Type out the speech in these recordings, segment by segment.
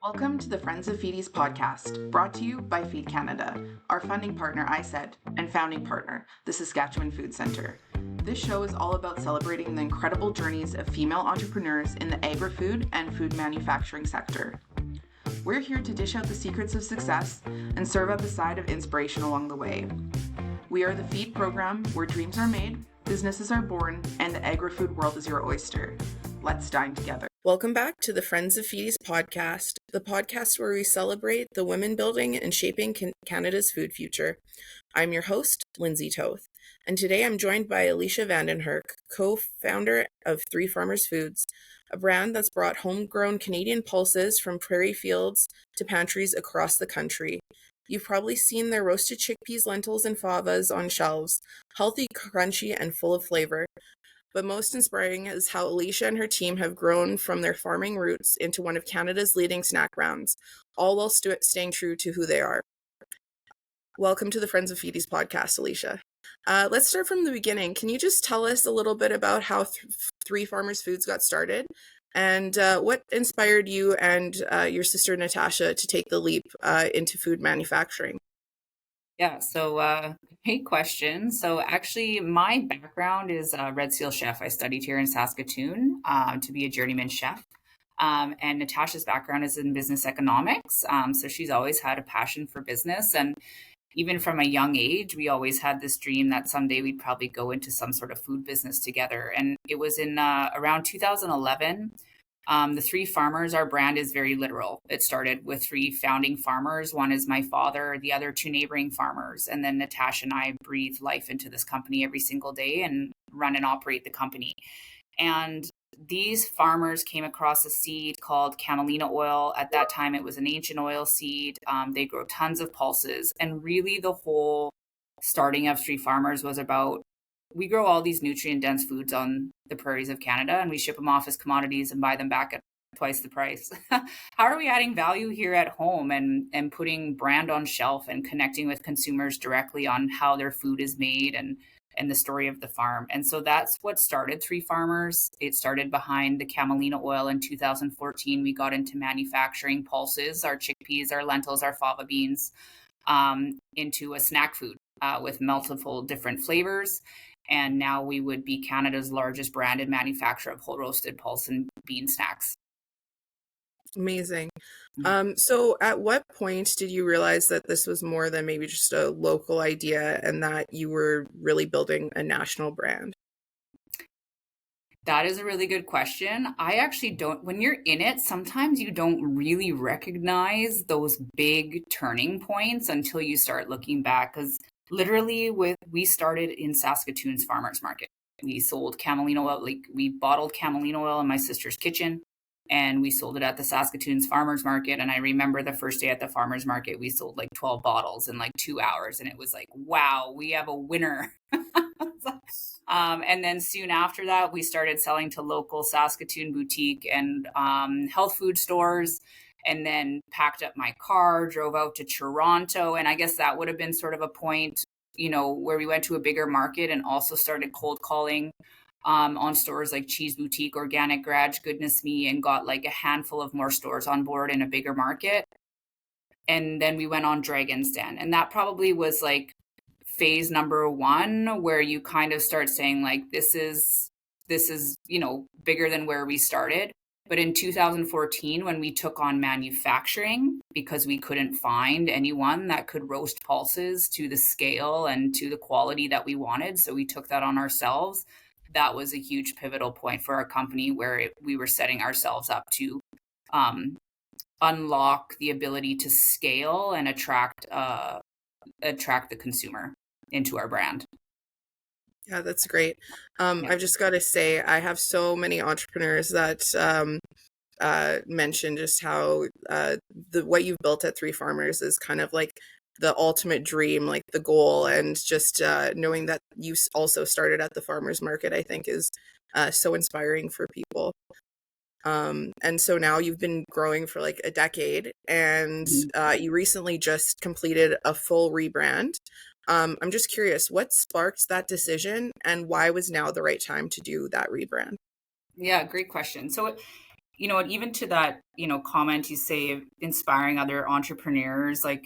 Welcome to the Friends of Feedy's podcast, brought to you by Feed Canada, our funding partner, ISED, and founding partner, the Saskatchewan Food Centre. This show is all about celebrating the incredible journeys of female entrepreneurs in the agri-food and food manufacturing sector. We're here to dish out the secrets of success and serve up a side of inspiration along the way. We are the Feed program where dreams are made, businesses are born, and the agri-food world is your oyster. Let's dine together. Welcome back to the Friends of Feedy's podcast, the podcast where we celebrate the women building and shaping Canada's food future. I'm your host, Lindsay Toth, and today I'm joined by Elysia Vandenhurk, co-founder of Three Farmers Foods, a brand that's brought homegrown Canadian pulses from prairie fields to pantries across the country. You've probably seen their roasted chickpeas, lentils, and favas on shelves, healthy, crunchy, and full of flavor. But most inspiring is how Elysia and her team have grown from their farming roots into one of Canada's leading snack brands, all while staying true to who they are. Welcome to the Friends of Feedy's podcast, Elysia. Let's start from the beginning. Can you just tell us a little bit about how Three Farmers Foods got started and what inspired you and your sister Natasha to take the leap into food manufacturing? Yeah, so great question. So actually, my background is a Red Seal chef. I studied here in Saskatoon to be a journeyman chef. And Natasha's background is in business economics. So she's always had a passion for business. And even from a young age, we always had this dream that someday we'd probably go into some sort of food business together. And it was in around 2011. The Three Farmers, our brand is very literal. It started with three founding farmers. One is my father, the other two neighboring farmers. And then Natasha and I breathe life into this company every single day and run and operate the company. And these farmers came across a seed called camelina oil. At that time, it was an ancient oil seed. They grow tons of pulses. And really, the whole starting of Three Farmers was about we grow all these nutrient-dense foods on the prairies of Canada, and we ship them off as commodities and buy them back at twice the price. How are we adding value here at home and putting brand on shelf and connecting with consumers directly on how their food is made and the story of the farm? And so that's what started Three Farmers. It started behind the camelina oil in 2014. We got into manufacturing pulses, our chickpeas, our lentils, our fava beans, into a snack food with multiple different flavors. And now we would be Canada's largest branded manufacturer of whole roasted pulse and bean snacks. Amazing. So at what point did you realize that this was more than maybe just a local idea and that you were really building a national brand? That is a really good question. I actually don't, when you're in it, sometimes you don't really recognize those big turning points until you start looking back. Because literally we started in Saskatoon's farmers market. We sold camelina oil, like we bottled camelina oil in my sister's kitchen and we sold it at the Saskatoon's farmers market. And I remember the first day at the farmers market, we sold like 12 bottles in like 2 hours. And it was like, wow, we have a winner. And then soon after that, we started selling to local Saskatoon boutique and health food stores, and then packed up my car, drove out to Toronto. And I guess that would have been sort of a point, where we went to a bigger market and also started cold calling on stores like Cheese Boutique, Organic Garage, Goodness Me, and got like a handful of more stores on board in a bigger market. And then we went on Dragon's Den. And that probably was like phase number one, where you kind of start saying like, this is, bigger than where we started. But in 2014, when we took on manufacturing, because we couldn't find anyone that could roast pulses to the scale and to the quality that we wanted, so we took that on ourselves. That was a huge pivotal point for our company where we were setting ourselves up to unlock the ability to scale and attract the consumer into our brand. Yeah, that's great. I've just got to say, I have so many entrepreneurs that mention just how what you've built at Three Farmers is kind of like the ultimate dream, like the goal, and just knowing that you also started at the farmers market, I think is so inspiring for people. And so now you've been growing for like a decade, and you recently just completed a full rebrand. I'm just curious, what sparked that decision and why was now the right time to do that rebrand? Yeah, great question. So you know, even to that, you know, comment you say inspiring other entrepreneurs, like,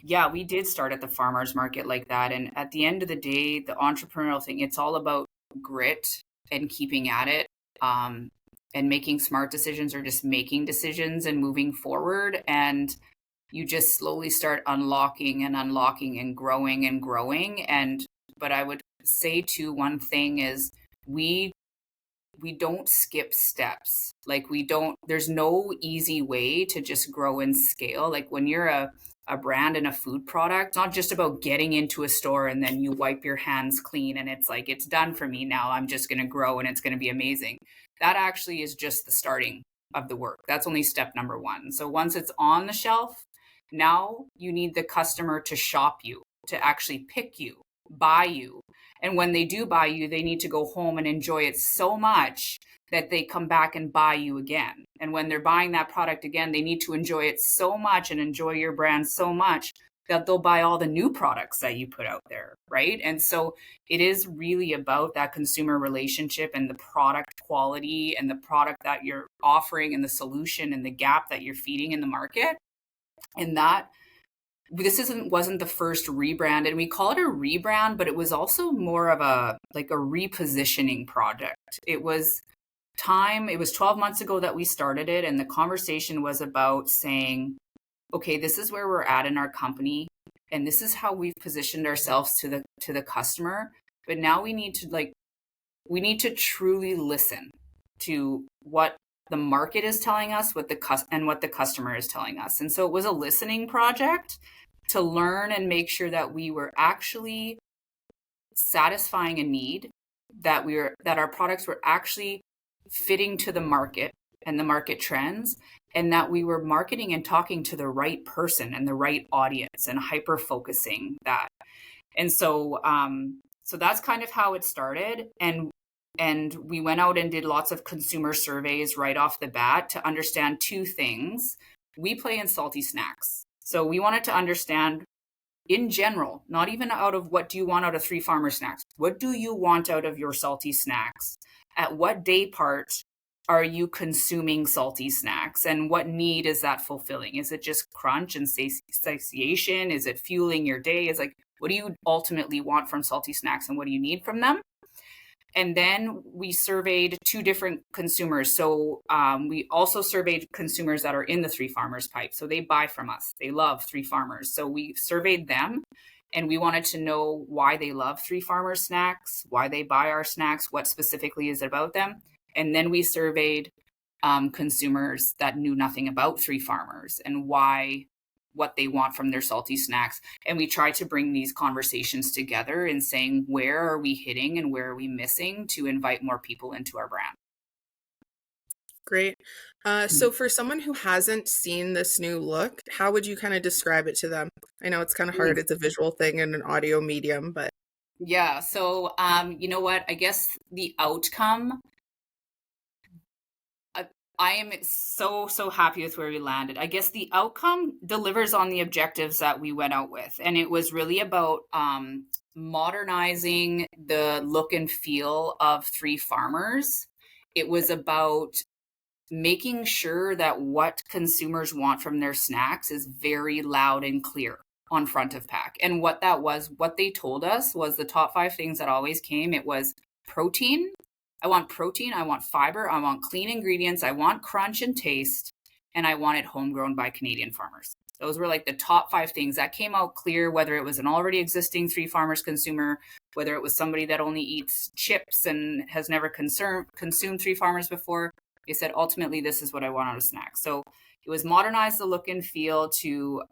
yeah, we did start at the farmers market like that. And at the end of the day, the entrepreneurial thing, it's all about grit and keeping at it, um, and making smart decisions or just making decisions and moving forward. And you just slowly start unlocking and unlocking and growing and growing. And, but I would say too, one thing is we we don't skip steps. Like we don't, there's no easy way to just grow and scale. Like when you're a brand and a food product, it's not just about getting into a store and then you wipe your hands clean and it's like, it's done for me now. I'm just going to grow and it's going to be amazing. That actually is just the starting of the work. That's only step number one. So once it's on the shelf, now you need the customer to shop you, to actually pick you, buy you. And when they do buy you, they need to go home and enjoy it so much that they come back and buy you again. And when they're buying that product again, they need to enjoy it so much and enjoy your brand so much that they'll buy all the new products that you put out there, right? And so it is really about that consumer relationship and the product quality and the product that you're offering and the solution and the gap that you're feeding in the market. And that wasn't the first rebrand, and we call it a rebrand, but it was also more of a like a repositioning project. It was 12 months ago that we started it, and the conversation was about saying, okay, this is where we're at in our company and this is how we've positioned ourselves to the customer, but now we need to truly listen to what the market is telling us, what the customer is telling us. And so it was a listening project to learn and make sure that we were actually satisfying a need, that our products were actually fitting to the market and the market trends, and that we were marketing and talking to the right person and the right audience and hyper focusing that. And so so that's kind of how it started. And we went out and did lots of consumer surveys right off the bat to understand two things. We play in salty snacks. So we wanted to understand in general, not even out of what do you want out of Three Farmer Snacks? What do you want out of your salty snacks? At what day part are you consuming salty snacks? And what need is that fulfilling? Is it just crunch and satiation? Is it fueling your day? Is like, what do you ultimately want from salty snacks and what do you need from them? And then we surveyed two different consumers. So we also surveyed consumers that are in the Three Farmers pipe. So they buy from us. They love Three Farmers. So we surveyed them and we wanted to know why they love Three Farmers snacks, why they buy our snacks, what specifically is it about them. And then we surveyed consumers that knew nothing about Three Farmers and what they want from their salty snacks. And we try to bring these conversations together and saying, where are we hitting and where are we missing to invite more people into our brand? Great. So for someone who hasn't seen this new look, how would you kind of describe it to them? I know it's kind of hard. It's a visual thing in an audio medium, but yeah. So, you know what? I guess the outcome, I am so happy with where we landed. I guess the outcome delivers on the objectives that we went out with. And it was really about modernizing the look and feel of Three Farmers. It was about making sure that what consumers want from their snacks is very loud and clear on front of pack. And what that was, what they told us was the top 5 things that always came. It was protein. I want protein, I want fiber, I want clean ingredients, I want crunch and taste, and I want it homegrown by Canadian farmers. Those were like the top 5 things that came out clear, whether it was an already existing Three Farmers consumer, whether it was somebody that only eats chips and has never consumed Three Farmers before. They said, ultimately, this is what I want out of snacks. So it was modernize the look and feel to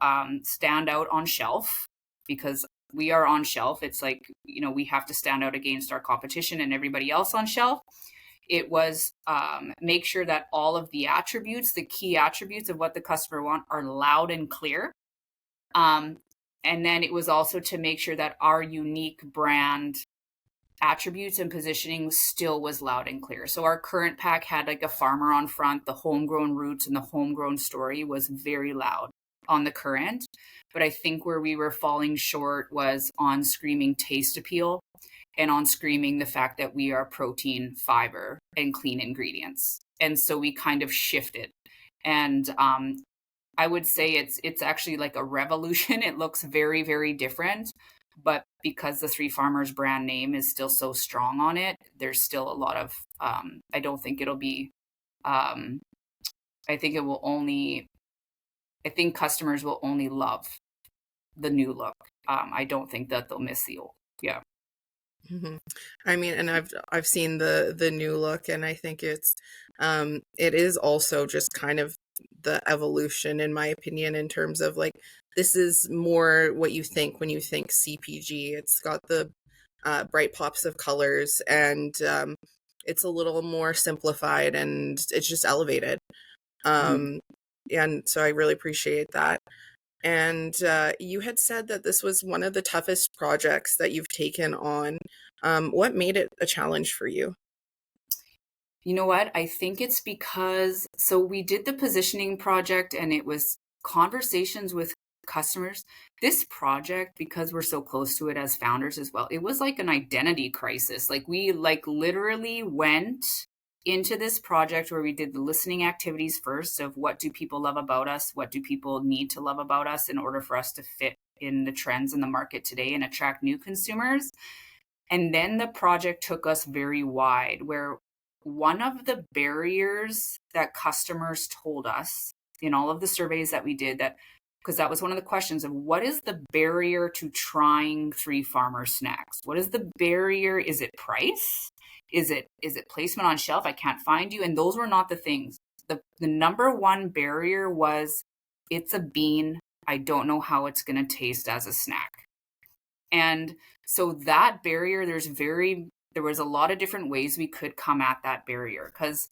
stand out on shelf, because we are on shelf. It's like, you know, we have to stand out against our competition and everybody else on shelf. It was make sure that all of the attributes, the key attributes of what the customer want, are loud and clear. And then it was also to make sure that our unique brand attributes and positioning still was loud and clear. So our current pack had like a farmer on front, the homegrown roots and the homegrown story was very loud on the current. But I think where we were falling short was on screaming taste appeal and on screaming the fact that we are protein, fiber, and clean ingredients. And so we kind of shifted. And I would say it's actually like a revolution. It looks very, very different. But because the Three Farmers brand name is still so strong on it, there's still a lot of, I don't think it'll be, um, I think it will only, I think customers will only love the new look. I don't think that they'll miss the old. Yeah. Mhm. I mean, and I've seen the new look, and I think it is also just kind of the evolution, in my opinion, in terms of like this is more what you think when you think CPG. It's got the bright pops of colors, and it's a little more simplified, and it's just elevated. Mhm. Um, and so I really appreciate that. And you had said that this was one of the toughest projects that you've taken on. What made it a challenge for you? You know what? I think it's because so we did the positioning project and it was conversations with customers. This project, because we're so close to it as founders as well, it was like an identity crisis. Like we like literally went into this project where we did the listening activities first of what do people love about us? What do people need to love about us in order for us to fit in the trends in the market today and attract new consumers? And then the project took us very wide, where one of the barriers that customers told us in all of the surveys that we did, that because that was one of the questions of what is the barrier to trying Three Farmer snacks? What is the barrier? Is it price? Is it placement on shelf? I can't find you. And those were not the things. The number one barrier was it's a bean. I don't know how it's going to taste as a snack. And so that barrier, there was a lot of different ways we could come at that barrier. Because,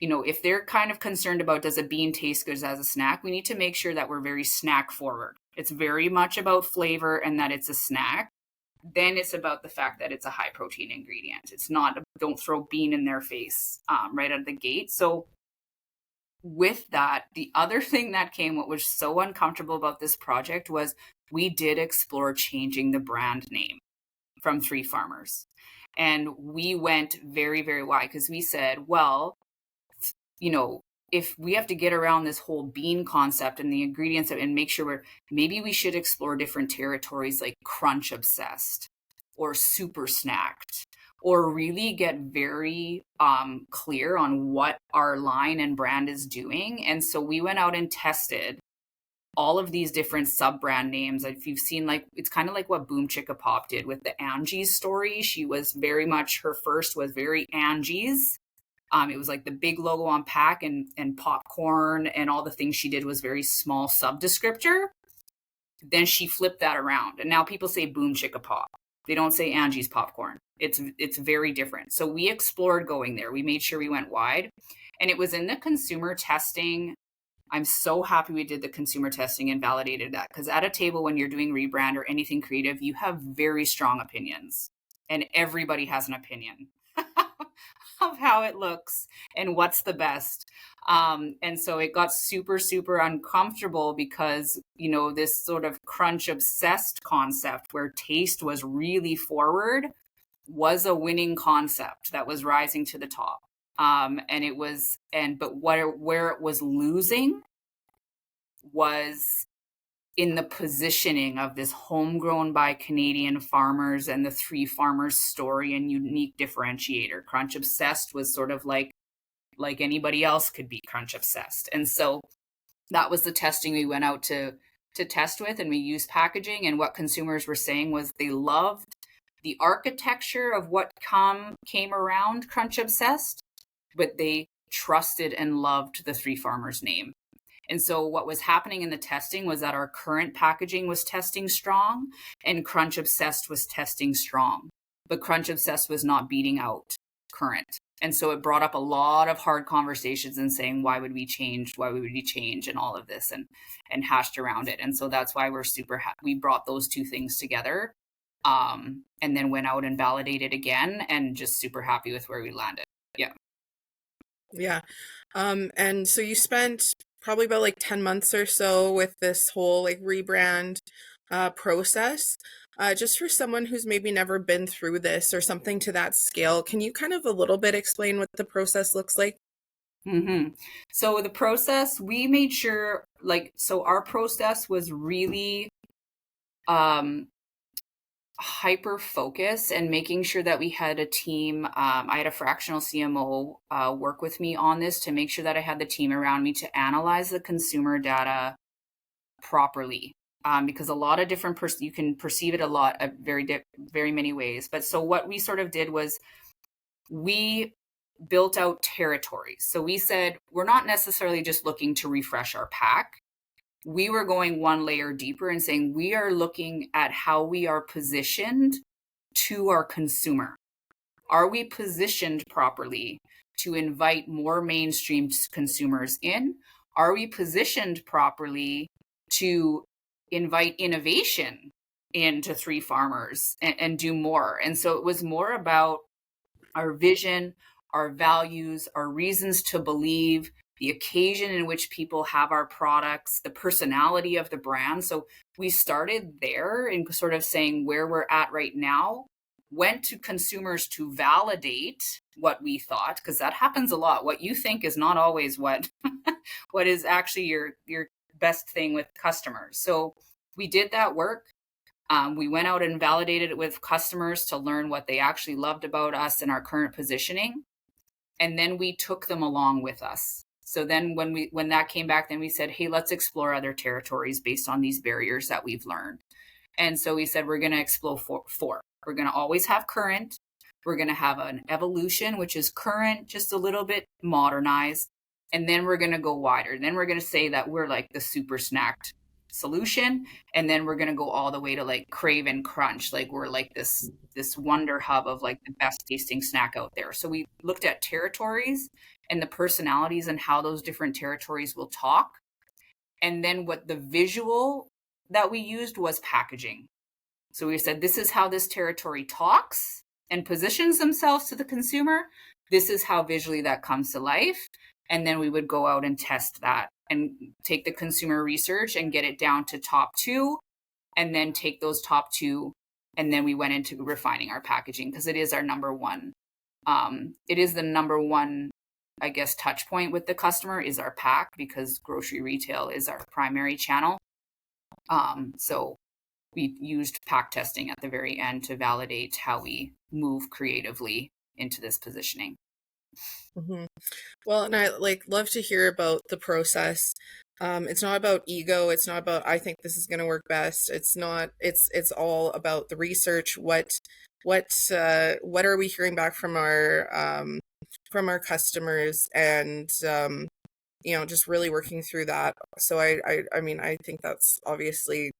if they're kind of concerned about does a bean taste good as a snack, we need to make sure that we're very snack forward. It's very much about flavor and that it's a snack. Then it's about the fact that it's a high protein ingredient. It's not, don't throw bean in their face right out of the gate. So with that, the other thing that came, what was so uncomfortable about this project was we did explore changing the brand name from Three Farmers. And we went very, very wide because we said, well, if we have to get around this whole bean concept and the ingredients and make sure maybe we should explore different territories like crunch obsessed or super snacked, or really get very clear on what our line and brand is doing. And so we went out and tested all of these different sub brand names. If you've seen, like, it's kind of like what Boom Chicka Pop did with the Angie's story. She was very much, her first was very Angie's. It was like the big logo on pack and popcorn and all the things she did was very small sub descriptor. Then she flipped that around. And now people say Boom Chicka Pop. They don't say Angie's popcorn. It's very different. So we explored going there. We made sure we went wide. And it was in the consumer testing. I'm so happy we did the consumer testing and validated that, because at a table when you're doing rebrand or anything creative, you have very strong opinions and everybody has an opinion of how it looks and what's the best. And so it got super, super uncomfortable because, this sort of crunch obsessed concept where taste was really forward was a winning concept that was rising to the top. But where it was losing was in the positioning of this homegrown by Canadian farmers and the Three Farmers story and unique differentiator. Crunch obsessed was sort of like anybody else could be crunch obsessed. And so that was the testing we went out to test with, and we used packaging, and what consumers were saying was they loved the architecture of what came around crunch obsessed, but they trusted and loved the Three Farmers name. And so what was happening in the testing was that our current packaging was testing strong and Crunch Obsessed was testing strong, but Crunch Obsessed was not beating out current. And so it brought up a lot of hard conversations and saying, why would we change? Why would we change? And all of this and hashed around it. And so that's why we're we brought those two things together, and then went out and validated again, and just super happy with where we landed. Yeah. Yeah. And so you spent probably about like 10 months or so with this whole like rebrand process. Just for someone who's maybe never been through this or something to that scale, can you kind of a little bit explain what the process looks like? So the process, we made sure, so our process was really um, hyper focus and making sure that we had a team. I had a fractional CMO work with me on this to make sure that I had the team around me to analyze the consumer data properly. Because a lot of different you can perceive it a lot of very many ways. But so what we sort of did was we built out territories. So we said we're not necessarily just looking to refresh our pack. We were going one layer deeper and saying we are looking at how we are positioned to our consumer. Are we positioned properly to invite more mainstream consumers in? Are we positioned properly to invite innovation into Three Farmers and do more? And so it was more about our vision, our values, our reasons to believe, the occasion in which people have our products, the personality of the brand. So we started there and sort of saying where we're at right now, went to consumers to validate what we thought, because that happens a lot. What you think is not always what what is actually your best thing with customers. So we did that work. We went out and validated it with customers to learn what they actually loved about us and our current positioning. And then we took them along with us. So then when that came back, then we said, hey, let's explore other territories based on these barriers that we've learned. And so we said, we're going to explore four. We're going to always have current. We're going to have an evolution, which is current, just a little bit modernized. And then we're going to go wider. Then we're going to say that we're like the super snacked solution. And then we're going to go all the way to like crave and crunch. Like we're like this wonder hub of like the best tasting snack out there. So we looked at territories and the personalities and how those different territories will talk. And then what the visual that we used was packaging. So we said, this is how this territory talks and positions themselves to the consumer. This is how visually that comes to life. And then we would go out and test that and take the consumer research and get it down to top two, and then take those top two. And then we went into refining our packaging because it is our number one. It is the number one, I guess, touch point with the customer is our pack, because grocery retail is our primary channel. So we used pack testing at the very end to validate how we move creatively into this positioning. Mm-hmm. Well, and I love to hear about the process. It's not about ego. It's not about I think this is going to work best. It's not. It's all about the research. What are we hearing back from our customers, and just really working through that. So I mean, I think that's obviously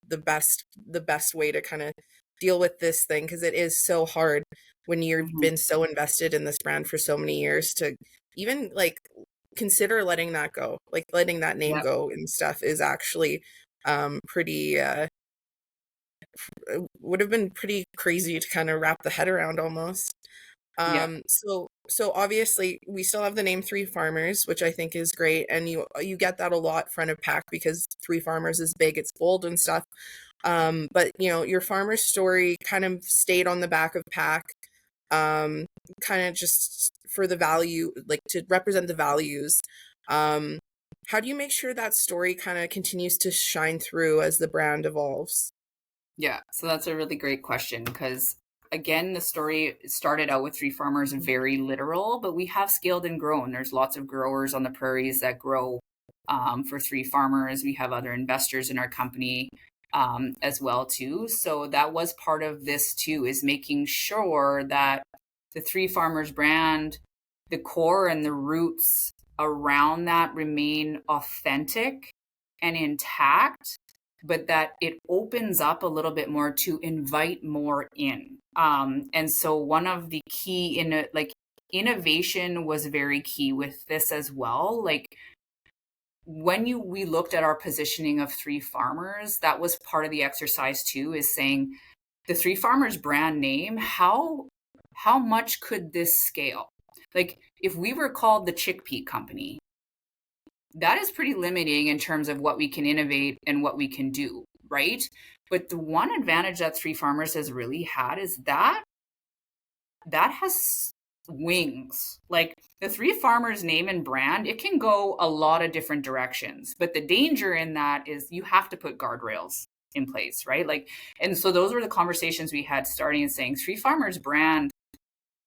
the best way to kind of deal with this thing, because it is so hard when you've been so invested in this brand for so many years to even consider letting that go, letting that name go and stuff is actually pretty would have been pretty crazy to kind of wrap the head around almost. So obviously we still have the name Three Farmers, which I think is great, and you get that a lot front of pack because Three Farmers is big, it's bold and stuff. But your farmer's story kind of stayed on the back of pack, kind of just for the value, to represent the values. How do you make sure that story kind of continues to shine through as the brand evolves? Yeah, so that's a really great question, because again, the story started out with Three Farmers very literal, but we have scaled and grown. There's lots of growers on the prairies that grow for Three Farmers. We have other investors in our company as well too. So that was part of this too, is making sure that the Three Farmers brand, the core and the roots around that remain authentic and intact, but that it opens up a little bit more to invite more in. And so one of the key innovation was very key with this as well. When we looked at our positioning of Three Farmers, that was part of the exercise too, is saying the Three Farmers brand name, how much could this scale? If we were called the Chickpea Company, that is pretty limiting in terms of what we can innovate and what we can do, right? But the one advantage that Three Farmers has really had is that has wings. Like the Three Farmers name and brand, it can go a lot of different directions. But the danger in that is you have to put guardrails in place, right? Like, and so those were the conversations we had starting and saying Three Farmers brand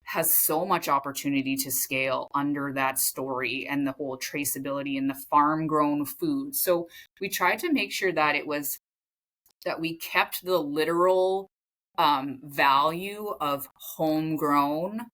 has so much opportunity to scale under that story and the whole traceability and the farm grown food. So we tried to make sure that it was that we kept the literal value of homegrown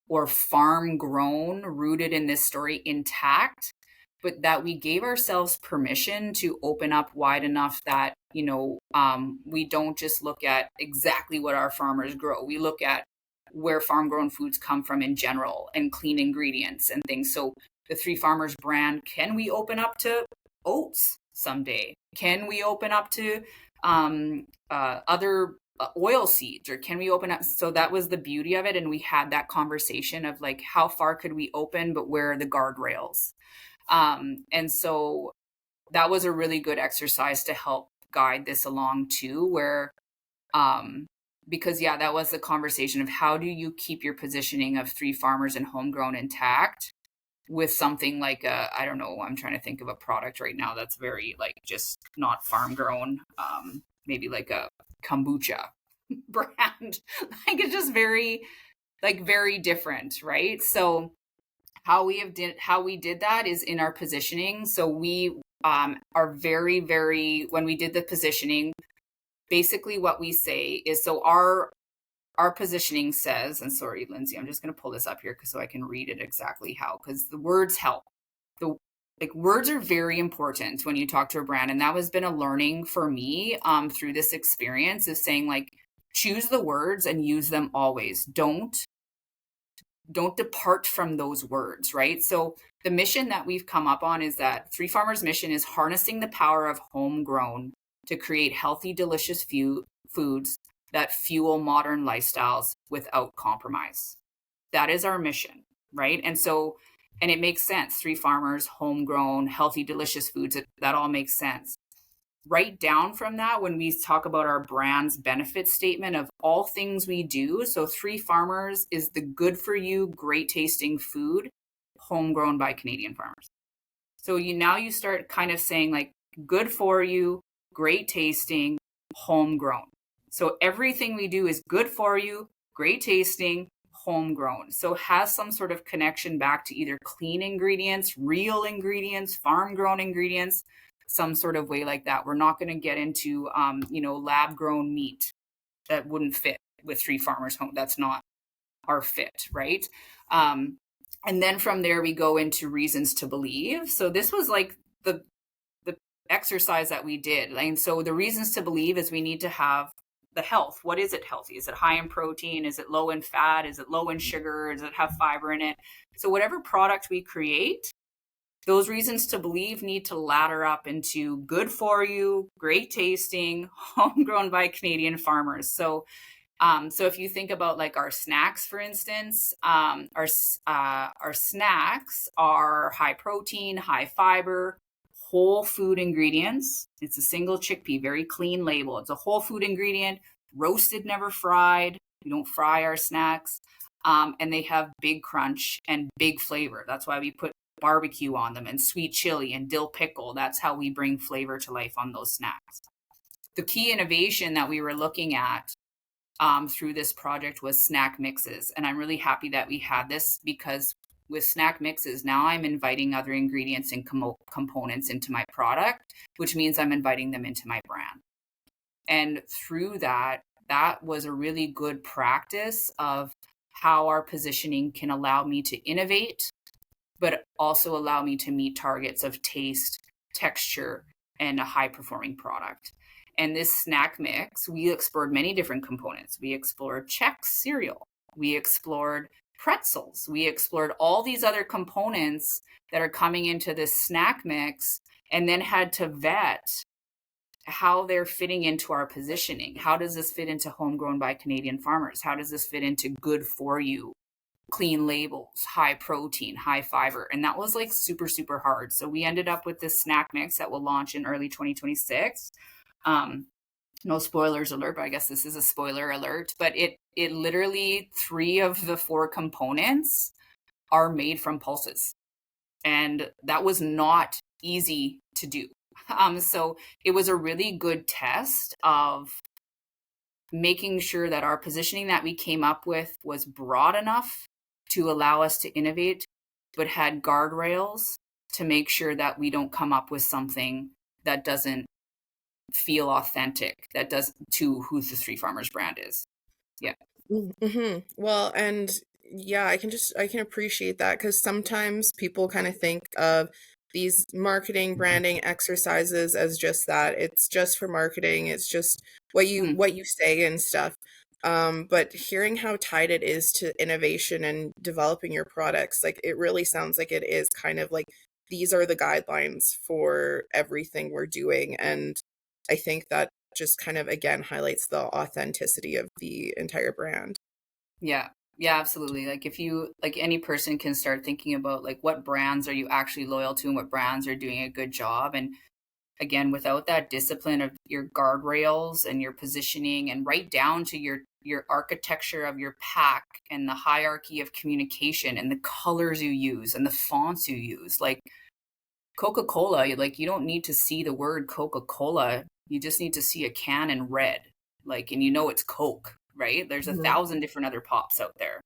or farm grown rooted in this story intact, but that we gave ourselves permission to open up wide enough that, we don't just look at exactly what our farmers grow. We look at where farm grown foods come from in general and clean ingredients and things. So the Three Farmers brand, can we open up to oats someday? Can we open up to other oil seeds, or can we open up? So that was the beauty of it. And we had that conversation of like, how far could we open, but where are the guardrails? And so that was a really good exercise to help guide this along too, where, because that was the conversation of how do you keep your positioning of Three Farmers and homegrown intact with something like I don't know, I'm trying to think of a product right now that's very like just not farm grown, maybe like a kombucha brand. Like it's just very different, right? So how we did that is in our positioning. So we are very, very, when we did the positioning, basically what we say is, so our positioning says, and sorry, Lindsay, I'm just going to pull this up here so I can read it exactly how, because the words help. Words are very important when you talk to a brand. And that has been a learning for me through this experience, is saying like, choose the words and use them always. Don't depart from those words, right? So the mission that we've come up on is that Three Farmers' mission is harnessing the power of homegrown to create healthy, delicious foods that fuel modern lifestyles without compromise. That is our mission, right? And so, and it makes sense. Three Farmers, homegrown, healthy, delicious foods, that all makes sense. Right down from that, when we talk about our brand's benefit statement of all things we do, so Three Farmers is the good for you, great tasting food, homegrown by Canadian farmers. So you start kind of saying like, good for you, great tasting, homegrown. So everything we do is good for you, great tasting, homegrown. So it has some sort of connection back to either clean ingredients, real ingredients, farm grown ingredients, some sort of way like that. We're not going to get into, lab grown meat that wouldn't fit with Three Farmers home. That's not our fit, right? And then from there, we go into reasons to believe. So this was like the exercise that we did. And so the reasons to believe is we need to have the health. What is it healthy? Is it high in protein? Is it low in fat? Is it low in sugar? Does it have fiber in it? So whatever product we create, those reasons to believe need to ladder up into good for you, great tasting, homegrown by Canadian farmers. So if you think about like our snacks, for instance, our snacks are high protein, high fiber, whole food ingredients. It's a single chickpea, very clean label. It's a whole food ingredient, roasted, never fried. We don't fry our snacks. And they have big crunch and big flavor. That's why we put barbecue on them and sweet chili and dill pickle. That's how we bring flavor to life on those snacks. The key innovation that we were looking at through this project was snack mixes. And I'm really happy that we had this, because with snack mixes, now I'm inviting other ingredients and components into my product, which means I'm inviting them into my brand. And through that was a really good practice of how our positioning can allow me to innovate, but also allow me to meet targets of taste, texture, and a high-performing product. And this snack mix, we explored many different components. We explored Chex cereal. We explored pretzels. We explored all these other components that are coming into this snack mix, and then had to vet how they're fitting into our positioning. How does this fit into homegrown by Canadian farmers? How does this fit into good for you, clean labels, high protein, high fiber? And that was like super, super hard. So we ended up with this snack mix that will launch in early 2026. no spoilers alert, but I guess this is a spoiler alert, but it literally 3 of the 4 components are made from pulses. And that was not easy to do. So it was a really good test of making sure that our positioning that we came up with was broad enough to allow us to innovate, but had guardrails to make sure that we don't come up with something that doesn't feel authentic, that does to who the Three Farmers brand is. Yeah. Mm-hmm. Well, and yeah, I can appreciate that because sometimes people kind of think of these marketing branding exercises as just that. It's just for marketing. It's just Mm, what you say and stuff. But hearing how tied it is to innovation and developing your products, like it really sounds like it is kind of like these are the guidelines for everything we're doing. And I think that just kind of again highlights the authenticity of the entire brand. yeah. Yeah, absolutely. Like if you like any person can start thinking about like what brands are you actually loyal to and what brands are doing a good job. And again, without that discipline of your guardrails and your positioning and right down to your architecture of your pack and the hierarchy of communication and the colors you use and the fonts you use, like Coca-Cola, like you don't need to see the word Coca-Cola. You just need to see a can in red. Like, and you know it's Coke, right? There's a Mhm. thousand different other pops out there.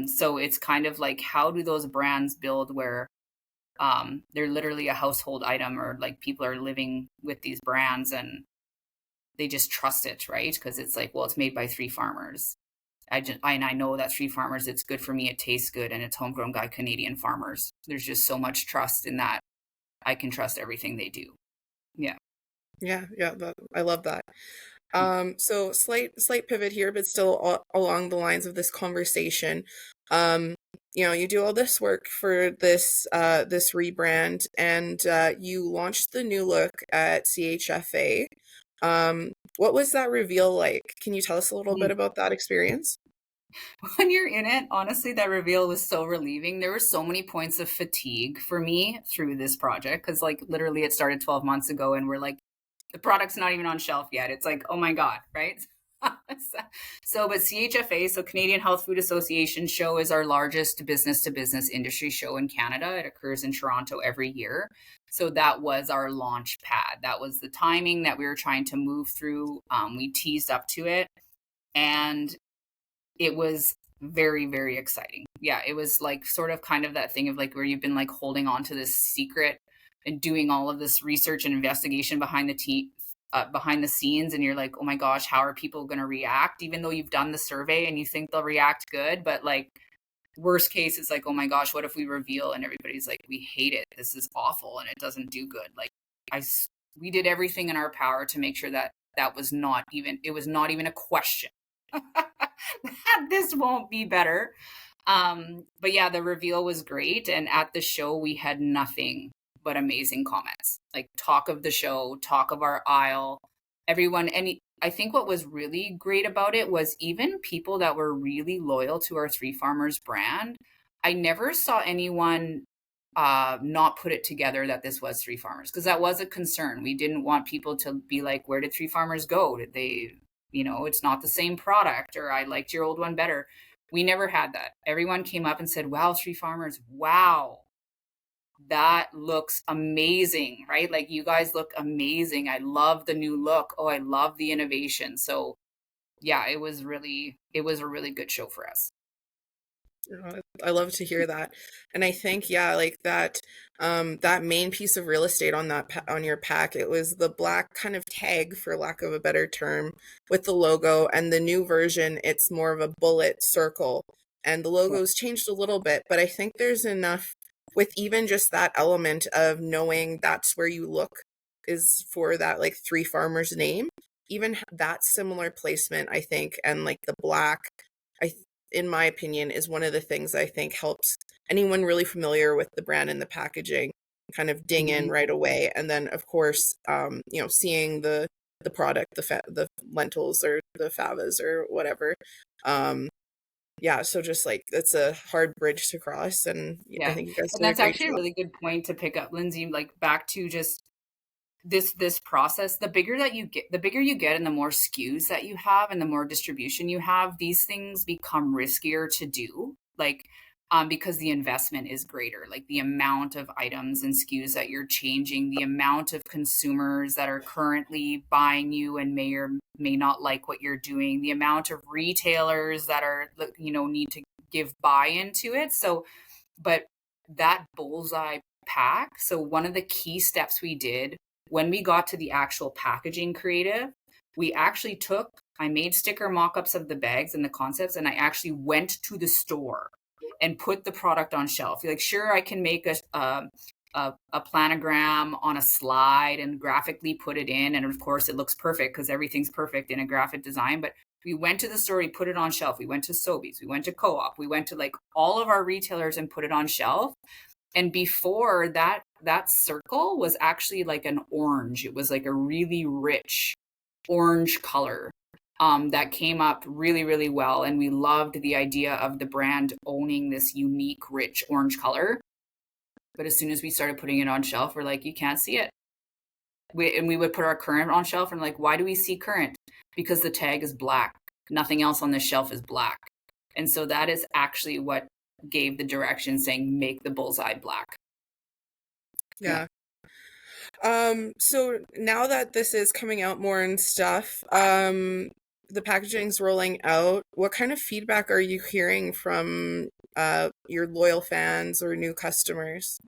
So it's kind of like how do those brands build where they're literally a household item or like people are living with these brands and they just trust it, right? Because it's like, well, it's made by 3 farmers. And I know that 3 farmers, it's good for me, it tastes good, and it's homegrown by Canadian farmers. There's just so much trust in that. I can trust everything they do. Yeah. Yeah, yeah, I love that. So slight pivot here, but still along the lines of this conversation. Um, you do all this work for this rebrand, and you launched the new look at CHFA. What was that reveal like? Can you tell us a little bit about that experience? When you're in it, honestly, that reveal was so relieving. There were so many points of fatigue for me through this project because, like, literally, it started 12 months ago, and we're like, the product's not even on shelf yet. It's like, oh my God, right? But CHFA, so Canadian Health Food Association show is our largest business to business industry show in Canada. It occurs in Toronto every year. So that was our launch pad. That was the timing that we were trying to move through. We teased up to it. And it was very, very exciting. Yeah, it was like sort of kind of that thing of like where you've been like holding on to this secret and doing all of this research and investigation behind the scenes, and you're like, oh my gosh, how are people going to react? Even though you've done the survey and you think they'll react good, but like worst case, it's like, oh my gosh, what if we reveal and everybody's like, we hate it, this is awful, and it doesn't do good. Like I, we did everything in our power to make sure that that was not even, it was not even a question that this won't be better. But yeah, the reveal was great. And at the show, we had nothing but amazing comments. Like talk of the show, talk of our aisle, everyone. And I think what was really great about it was even people that were really loyal to our Three Farmers brand. I never saw anyone not put it together that this was Three Farmers because that was a concern. We didn't want people to be like, where did Three Farmers go? Did they, it's not the same product, or I liked your old one better. We never had that. Everyone came up and said, wow, Three Farmers, wow, that looks amazing, right? Like you guys look amazing. I love the new look. Oh, I love the innovation. So yeah, it was a really good show for us. I love to hear that. And I think, yeah, like that main piece of real estate on on your pack, it was the black kind of tag, for lack of a better term, with the logo. And the new version, it's more of a bullet circle. And the Yeah. logo's changed a little bit, but I think there's enough with even just that element of knowing that's where you look is for that like Three Farmers name. Even that similar placement, I think, and like the black, I in my opinion, is one of the things I think helps anyone really familiar with the brand and the packaging kind of ding in Mhm. right away. And then, of course, seeing the product, the lentils or the favas or whatever. Um, yeah, so just like it's a hard bridge to cross, and I Yeah. think you guys And did a that's great actually a job. really good point to pick up, Lindsay, like back to just this process, the bigger you get and the more SKUs that you have and the more distribution you have, these things become riskier to do, like because the investment is greater, like the amount of items and SKUs that you're changing, the amount of consumers that are currently buying you and may or may not like what you're doing, the amount of retailers that are, need to give buy-in to it. So, but that bullseye pack, so one of the key steps we did when we got to the actual packaging creative, I made sticker mock-ups of the bags and the concepts, and I actually went to the store and put the product on shelf. Like, sure, I can make a planogram on a slide and graphically put it in, and of course it looks perfect because everything's perfect in a graphic design. But we went to the store, we put it on shelf. We went to Sobeys, we went to Co-op, we went to like all of our retailers and put it on shelf. And before that circle was actually like an orange. It was like a really rich orange color that came up really, really well. And we loved the idea of the brand owning this unique, rich orange color. But as soon as we started putting it on shelf, we're like, you can't see it. We would put our current on shelf and like, why do we see current? Because the tag is black. Nothing else on the shelf is black. And so that is actually what gave the direction, saying make the bullseye black. Yeah. So now that this is coming out more and stuff, the packaging's rolling out, what kind of feedback are you hearing from your loyal fans or new customers?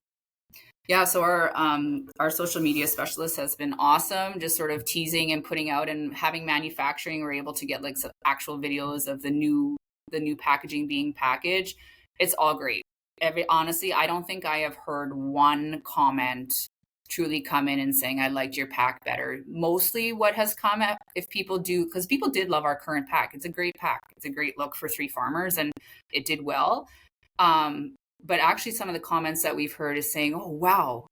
Yeah, so our social media specialist has been awesome, just sort of teasing and putting out and having manufacturing. We're able to get like some actual videos of the new packaging being packaged. It's all great. Honestly, I don't think I have heard one comment truly come in and saying, I liked your pack better. Mostly what has come up, if people do, because people did love our current pack. It's a great pack. It's a great look for Three Farmers, and it did well. But actually some of the comments that we've heard is saying, oh, wow,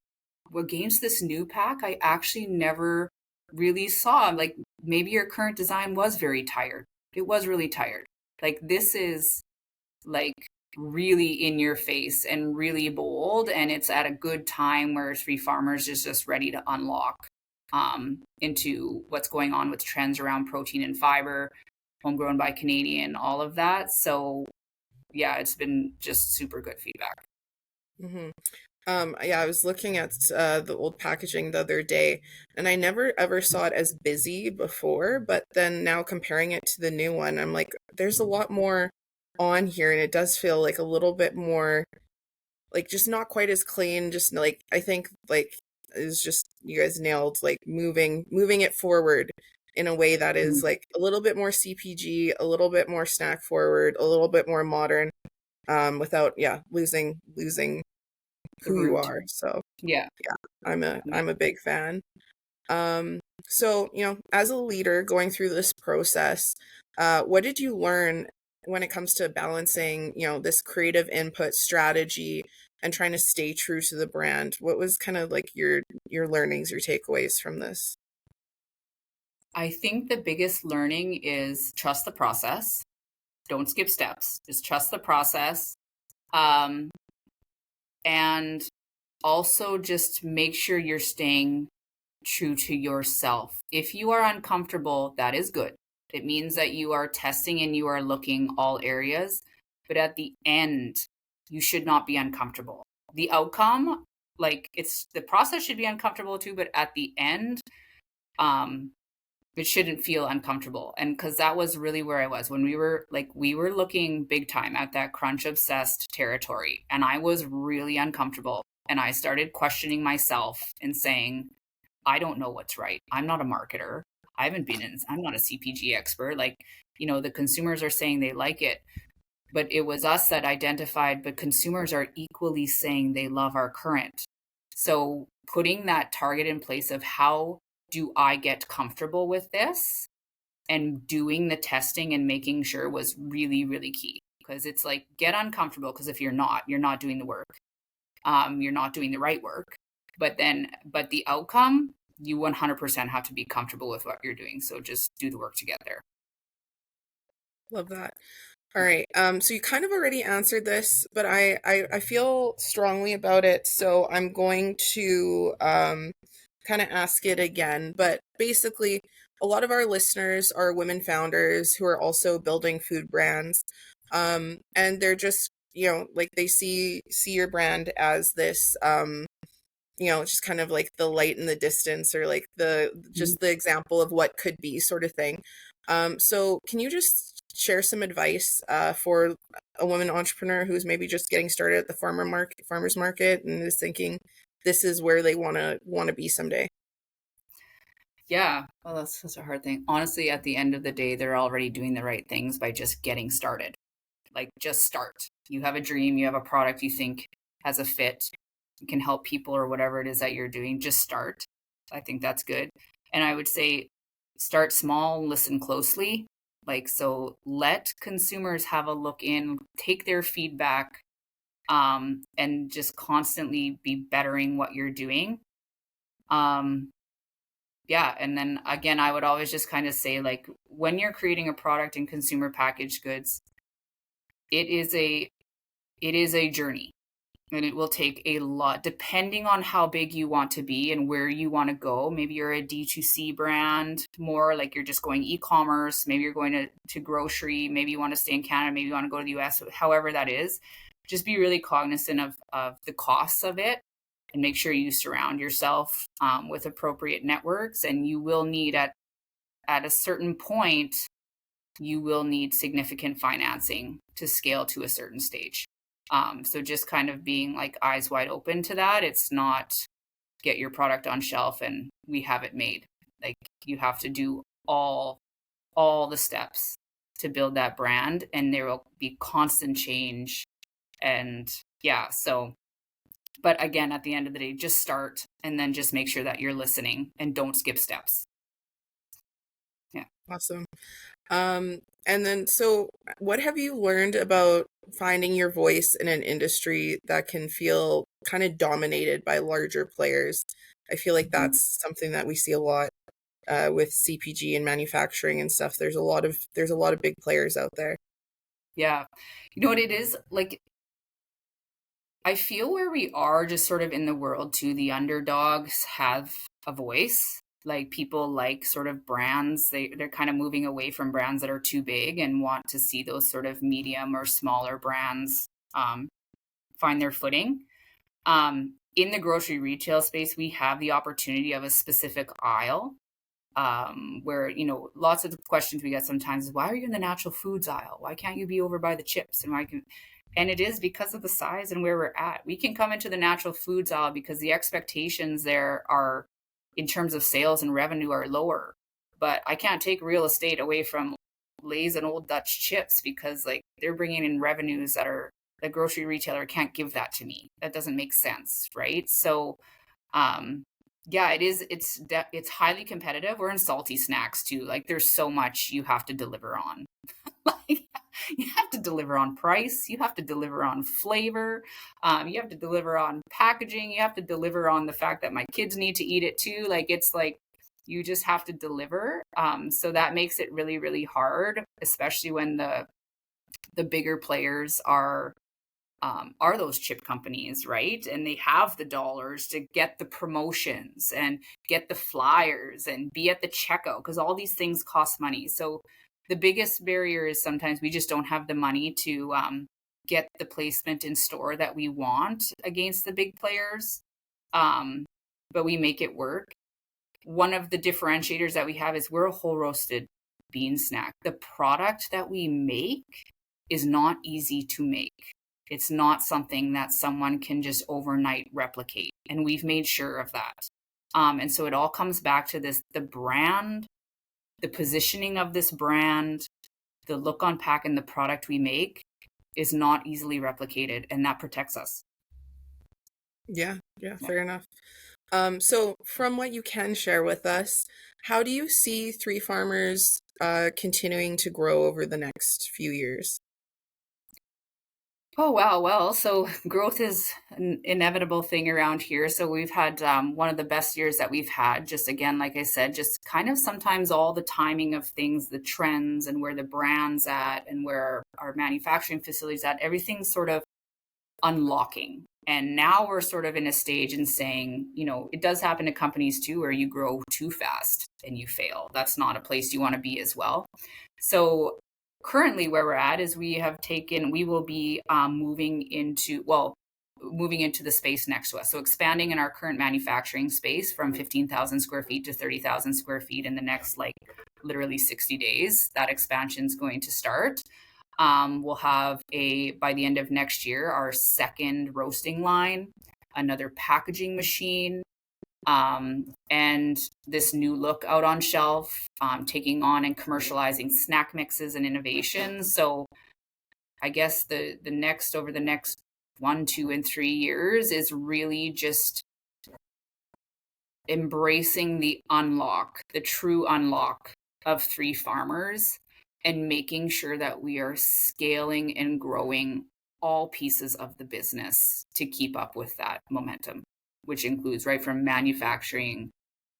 against this new pack, I actually never really saw, like, maybe your current design was very tired. It was really tired. Like, this is like really in your face and really bold, and it's at a good time where Three Farmers is just ready to unlock into what's going on with trends around protein and fiber, homegrown by Canadian, all of that. So yeah, it's been just super good feedback. Mm-hmm. Yeah, I was looking at the old packaging the other day, and I never ever saw it as busy before, but then now comparing it to the new one, I'm like, there's a lot more on here, and it does feel like a little bit more, like, just not quite as clean, just like, I think, like, it's just, you guys nailed, like, moving it forward in a way that is like a little bit more CPG, a little bit more snack forward, a little bit more modern, without losing who you are. So yeah, I'm a big fan. So, as a leader going through this process, what did you learn when it comes to balancing, this creative input strategy and trying to stay true to the brand? What was kind of like your learnings, your takeaways from this? I think the biggest learning is trust the process. Don't skip steps. Just trust the process. And also just make sure you're staying true to yourself. If you are uncomfortable, that is good. It means that you are testing and you are looking all areas. But at the end, you should not be uncomfortable. The outcome, like, the process should be uncomfortable too, but at the end, it shouldn't feel uncomfortable. And because that was really where I was when we were looking big time at that crunch obsessed territory, and I was really uncomfortable, and I started questioning myself and saying, I don't know what's right. I'm not a marketer. I'm not a CPG expert. Like, the consumers are saying they like it, but it was us that identified, but consumers are equally saying they love our current. So putting that target in place of how do I get comfortable with this, and doing the testing and making sure was really, really key. Because it's like, get uncomfortable, because if you're not doing the work. You're not doing the right work. But the outcome, you 100% have to be comfortable with what you're doing. So just do the work to get there. Love that. All right. So you kind of already answered this, but I feel strongly about it. So I'm going to kind of ask it again. But basically, a lot of our listeners are women founders who are also building food brands. And they're just, like they see your brand as this, just kind of like the light in the distance, or like just the example of what could be, sort of thing. So can you just share some advice for a woman entrepreneur who's maybe just getting started at the farmers market and is thinking this is where they want to be someday? Yeah, well, that's such a hard thing. Honestly, at the end of the day, they're already doing the right things by just getting started. Like, just start. You have a dream, you have a product you think has a fit, you can help people or whatever it is that you're doing, just start. I think that's good. And I would say start small, listen closely. Like, so let consumers have a look in, take their feedback, and just constantly be bettering what you're doing. Um, yeah, and then again, I would always just kind of say, like, when you're creating a product in consumer packaged goods, it is a journey, and it will take a lot depending on how big you want to be and where you want to go. Maybe you're a D2C brand, more like you're just going e-commerce, maybe you're going to grocery, maybe you want to stay in Canada, maybe you want to go to the US, however that is. Just be really cognizant of the costs of it, and make sure you surround yourself with appropriate networks. And you will need, at a certain point, you will need significant financing to scale to a certain stage. So just kind of being like eyes wide open to that. It's not get your product on shelf and we have it made. Like, you have to do all the steps to build that brand, and there will be constant change. And yeah, so, but again, at the end of the day, just start, and then just make sure that you're listening and don't skip steps. Yeah. Awesome. And then, so what have you learned about finding your voice in an industry that can feel kind of dominated by larger players? I feel like that's something that we see a lot with CPG and manufacturing and stuff. There's a lot of big players out there. Yeah. You know what it is? Like, I feel where we are just sort of in the world too, the underdogs have a voice. Like, people like sort of brands, they're kind of moving away from brands that are too big and want to see those sort of medium or smaller brands find their footing. In the grocery retail space, we have the opportunity of a specific aisle, where, lots of the questions we get sometimes is, why are you in the natural foods aisle? Why can't you be over by the chips? And it is because of the size and where we're at. We can come into the natural foods aisle because the expectations there are, in terms of sales and revenue, are lower. But I can't take real estate away from Lay's and Old Dutch chips, because like, they're bringing in revenues that are, the grocery retailer can't give that to me. That doesn't make sense, right? So, yeah, it's highly competitive. We're in salty snacks too. Like, there's so much you have to deliver on. Like, you have to deliver on price, you have to deliver on flavor, you have to deliver on packaging, you have to deliver on the fact that my kids need to eat it too. Like, it's like, you just have to deliver. So that makes it really, really hard, especially when the bigger players are those chip companies, right? And they have the dollars to get the promotions and get the flyers and be at the checkout, because all these things cost money. So the biggest barrier is sometimes we just don't have the money to get the placement in store that we want against the big players. But we make it work. One of the differentiators that we have is we're a whole roasted bean snack. The product that we make is not easy to make. It's not something that someone can just overnight replicate. And we've made sure of that. And so it all comes back to this, the brand, the positioning of this brand, the look on pack, and the product we make is not easily replicated, and that protects us. Yeah, fair enough. So from what you can share with us, how do you see Three Farmers continuing to grow over the next few years? Oh, wow. Well, so growth is an inevitable thing around here. So we've had one of the best years that we've had. Just again, like I said, just kind of sometimes all the timing of things, the trends and where the brand's at and where our manufacturing facilities at, everything's sort of unlocking. And now we're sort of in a stage in saying, it does happen to companies too, where you grow too fast and you fail. That's not a place you want to be as well. So currently where we're at is we will be moving into the space next to us. So expanding in our current manufacturing space from 15,000 square feet to 30,000 square feet in the next, literally 60 days. That expansion is going to start. We'll have by the end of next year, our second roasting line, another packaging machine, and this new look out on shelf, taking on and commercializing snack mixes and innovations. So I guess over the next 1, 2, and 3 years is really just embracing the true unlock of Three Farmers, and making sure that we are scaling and growing all pieces of the business to keep up with that momentum, which includes right from manufacturing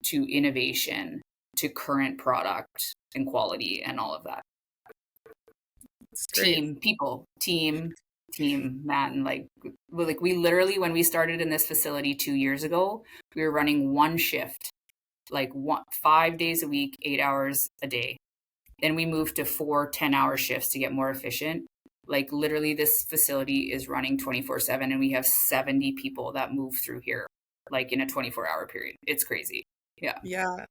to innovation to current product and quality and all of that. Team, man. We literally, when we started in this facility 2 years ago, we were running one shift, 5 days a week, 8 hours a day. Then we moved to 4 10-hour shifts to get more efficient. Literally, this facility is running 24/7, and we have 70 people that move through here, in a 24-hour period. It's crazy. Yeah,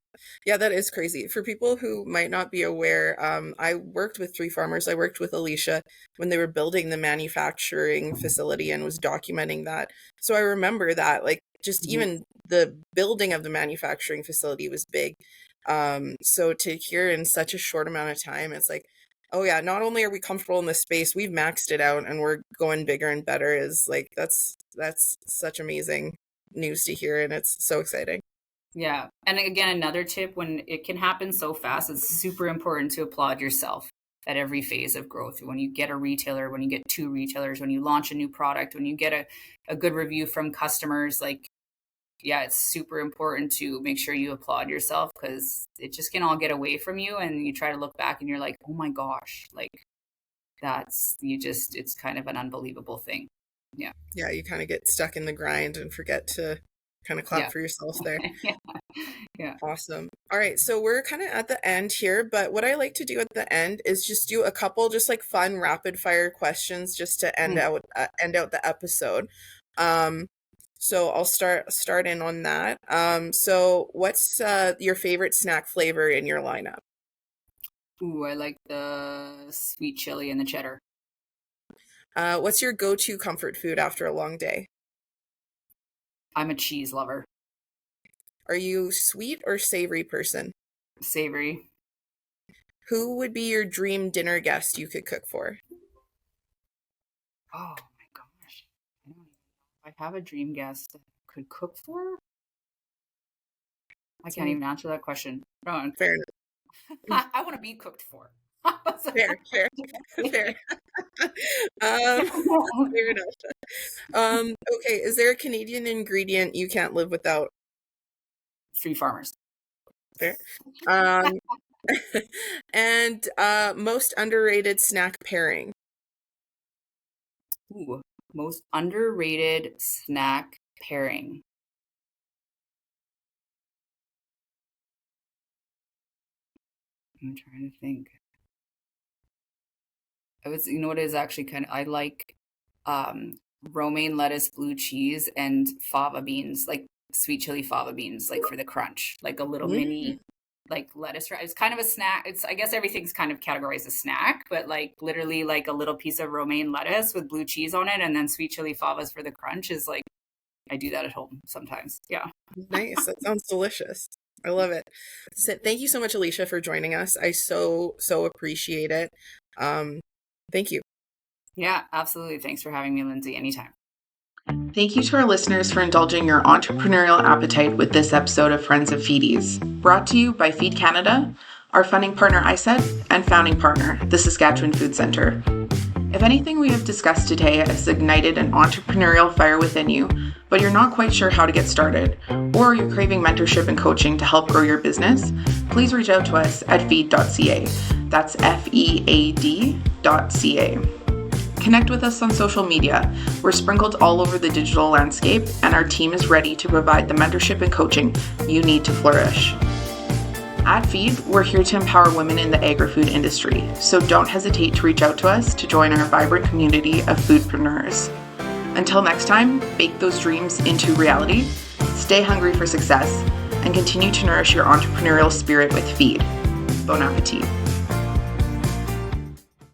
that is crazy. For people who might not be aware, I worked with Three Farmers. I worked with Elysia when they were building the manufacturing facility and was documenting that. So I remember that, even the building of the manufacturing facility was big. So to hear in such a short amount of time, it's oh yeah, not only are we comfortable in this space, we've maxed it out and we're going bigger and better. That's such amazing news to hear, and it's so exciting. Yeah. And again, another tip, when it can happen so fast, it's super important to applaud yourself at every phase of growth. When you get a retailer, when you get 2 retailers, when you launch a new product, when you get a good review from customers, it's super important to make sure you applaud yourself, because it just can all get away from you. And you try to look back and you're like, oh my gosh, it's kind of an unbelievable thing. Yeah. Yeah. You kind of get stuck in the grind and forget to kind of clap for yourself there. Yeah. Awesome. All right. So we're kind of at the end here, but what I like to do at the end is just do a couple just fun rapid fire questions just to end out the episode. So I'll start in on that. So what's your favorite snack flavor in your lineup? Ooh, I like the sweet chili and the cheddar. What's your go-to comfort food after a long day? I'm a cheese lover. Are you sweet or savory person? Savory. Who would be your dream dinner guest you could cook for? Oh my gosh. I don't even know if I have a dream guest that I could cook for. I can't even answer that question. No. Fair enough. I want to be cooked for. Fair. Fair enough. Okay, is there a Canadian ingredient you can't live without? Three Farmers. Fair. And most underrated snack pairing? Ooh, most underrated snack pairing. I'm trying to think. You know what is actually I like romaine lettuce, blue cheese, and fava beans, sweet chili fava beans, for the crunch, a little mini, lettuce. It's kind of a snack. I guess everything's kind of categorized as snack, but literally a little piece of romaine lettuce with blue cheese on it, and then sweet chili favas for the crunch is I do that at home sometimes. Yeah. Nice. That sounds delicious. I love it. So, thank you so much, Elysia, for joining us. I so appreciate it. Thank you. Yeah, absolutely. Thanks for having me, Lindsay. Anytime. Thank you to our listeners for indulging your entrepreneurial appetite with this episode of Friends of Feedies, brought to you by Feed Canada, our funding partner ISET, and founding partner, the Saskatchewan Food Centre. If anything we have discussed today has ignited an entrepreneurial fire within you, but you're not quite sure how to get started, or you're craving mentorship and coaching to help grow your business, please reach out to us at feed.ca. That's FEAD.ca. Connect with us on social media. We're sprinkled all over the digital landscape, and our team is ready to provide the mentorship and coaching you need to flourish. At Feed, we're here to empower women in the agri-food industry, so don't hesitate to reach out to us to join our vibrant community of foodpreneurs. Until next time, bake those dreams into reality, stay hungry for success, and continue to nourish your entrepreneurial spirit with Feed. Bon appetit.